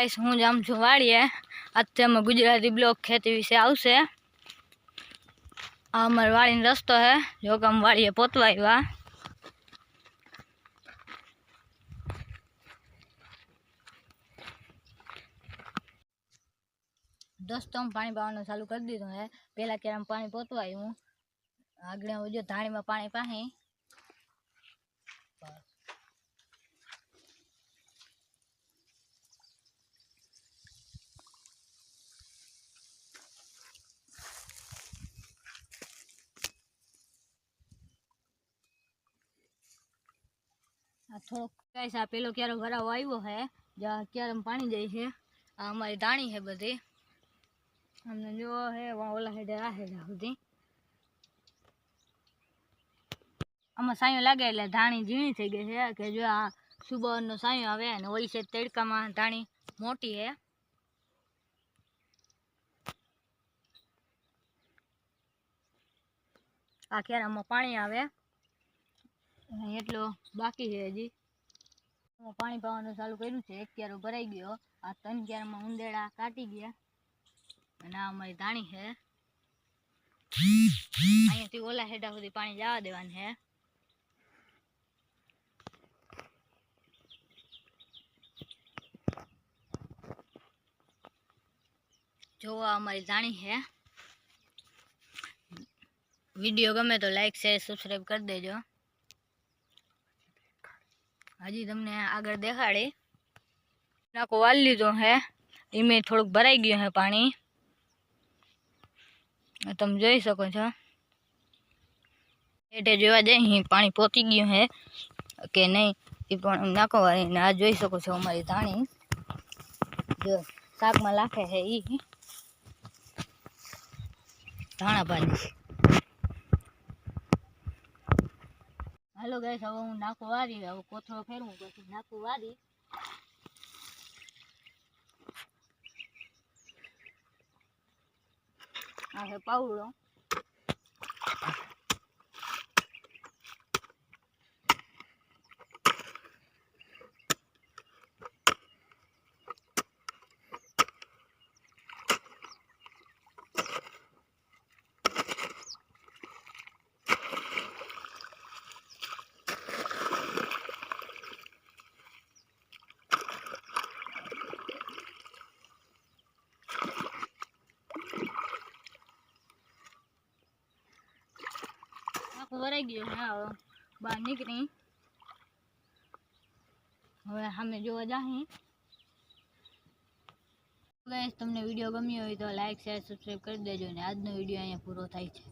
Guys हूँ जाम છું વાડીએ આજે અમે ગુજરાતી બ્લોગ ખેતી વિશે આવશે। આ અમાર વાડીનો રસ્તો હે જો કે અમે વાડીએ પોતવા આવ્યા। दोस्तों हम पानी पाવાનું ચાલુ કરી દીધું હે। પહેલા કે આમ પાણી પોતવા આવ્યું આગળ જો ધાણીમાં પાણી પાહી થોડોક ગાઈસ આ પેલો ક્યારો ભરાવો આવ્યો હે જ્યાં ક્યારામાં પાણી જાય છે। આ અમારી ધાણી છે બધી અમને જો હે ઓલા હેડે આ હેડે સુધી આમાં સાયો લાગે એટલે ધાણી ઝીણી થઈ ગઈ છે કે જો આ સુબહનો સાયો આવે અને ઓલી છે તડકામાં ધાણી મોટી છે। આ ક્યારામાં પાણી આવે એટલો બાકી છે હજી પાણી પાવાનું ચાલુ કર્યું છે। એક ક્યારો ભરાઈ ગયો આ 3 ક્યારામાં ઉંદેડા કાટી ગયા અને આ અમારી ધાણી છે। અહીંયાથી ઓલા હેડા સુધી પાણી જવા દેવાનું છે। જો અમારી ધાણી है। वीडियो गमे तो लाइक शेयर सब्सक्राइब कर देजो। हजी तमने आगे देखाड़ी नाको वाल लीधो है इमे थोड़ुंक भराई गयो है पानी तम जोई सको छो। एटे जोवा जाई पानी पोती गयो है के नहीं ई पण नाको वाली ने आ जोई सको छो हमारी धाणी जो शाक में लाखे है ई धाणा भाजी। हेलो गाइस હવે હું નાખો વારી હવે કોથળો ફેરવું પછી નાખું વારી આ હે પાવડો वराई गयो है बाहर निकली હવે અમે જોવા જાહી। ગાઈસ તમને વિડિયો ગમ્યો હોય તો લાઈક શેર સબસ્ક્રાઇબ કરી દેજો ને આજનો વિડિયો અહીંયા પૂરો થાય છે।